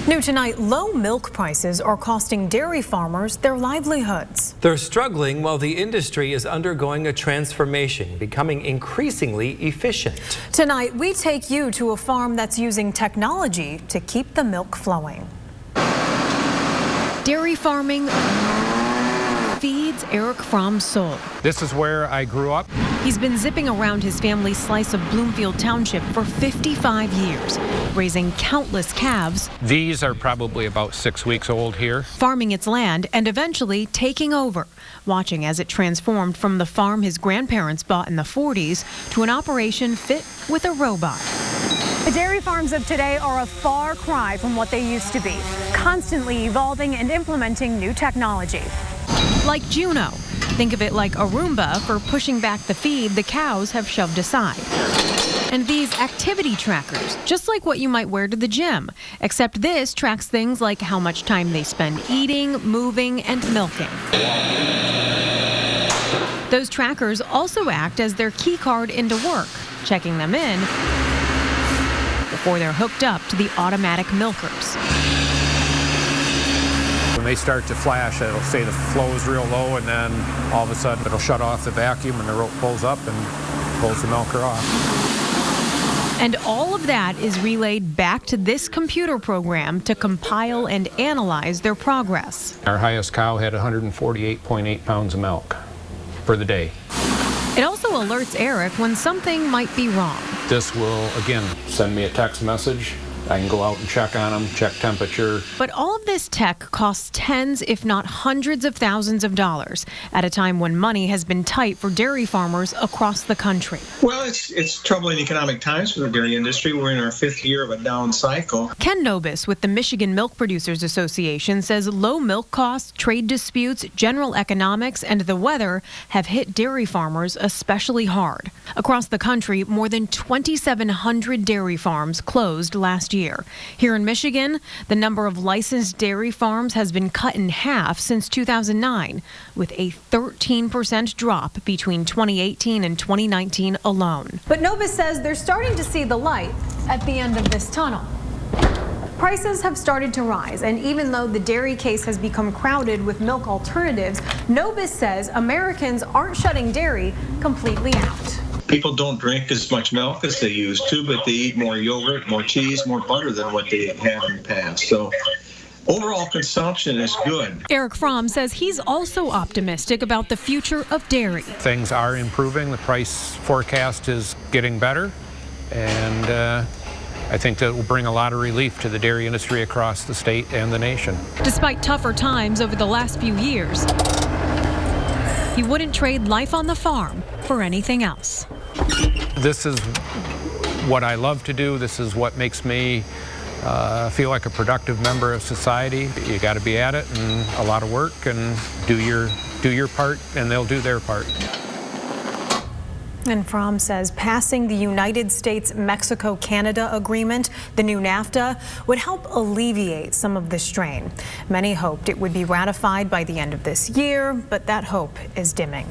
New tonight, low milk prices are costing dairy farmers their livelihoods. They're struggling while the industry is undergoing a transformation, becoming increasingly efficient. Tonight, we take you to a farm that's using technology to keep the milk flowing. Dairy farming feeds Eric Fromm's soul. This is where I grew up. He's been zipping around his family's slice of Bloomfield Township for 55 years, raising countless calves. These are probably about 6 weeks old here. Farming its land and eventually taking over, watching as it transformed from the farm his grandparents bought in the 40s to an operation fit with a robot. The dairy farms of today are a far cry from what they used to be, constantly evolving and implementing new technology. Like Juno. Think of it like a Roomba for pushing back the feed the cows have shoved aside. And these activity trackers, just like what you might wear to the gym, except this tracks things like how much time they spend eating, moving, and milking. Those trackers also act as their key card into work, checking them in before they're hooked up to the automatic milkers. When they start to flash, it'll say the flow is real low, and then all of a sudden it'll shut off the vacuum and the rope pulls up and pulls the milker off. And all of that is relayed back to this computer program to compile and analyze their progress. Our highest cow had 148.8 pounds of milk for the day. It also alerts Eric when something might be wrong. This will, again, send me a text message. I can go out and check on them, check temperature. But all of this tech costs tens, if not hundreds of thousands of dollars at a time when money has been tight for dairy farmers across the country. Well, it's troubling economic times for the dairy industry. We're in our 5th year of a down cycle. Ken Nobis with the Michigan Milk Producers Association says low milk costs, trade disputes, general economics, and the weather have hit dairy farmers especially hard. Across the country, more than 2,700 dairy farms closed last year. Here in Michigan, the number of licensed dairy farms has been cut in half since 2009, with a 13% drop between 2018 and 2019 alone. But Nobis says they're starting to see the light at the end of this tunnel. Prices have started to rise, and even though the dairy case has become crowded with milk alternatives, Nobis says Americans aren't shutting dairy completely out. People don't drink as much milk as they used to, but they eat more yogurt, more cheese, more butter than what they have in the past. So overall consumption is good. Eric Fromm says he's also optimistic about the future of dairy. Things are improving. The price forecast is getting better, and I think that will bring a lot of relief to the dairy industry across the state and the nation. Despite tougher times over the last few years, he wouldn't trade life on the farm for anything else. This is what I love to do. This is what makes me feel like a productive member of society. You got to be at it, and a lot of work, and do your part, and they'll do their part. And Fromm says passing the United States-Mexico-Canada agreement, the new NAFTA, would help alleviate some of the strain. Many hoped it would be ratified by the end of this year, but that hope is dimming.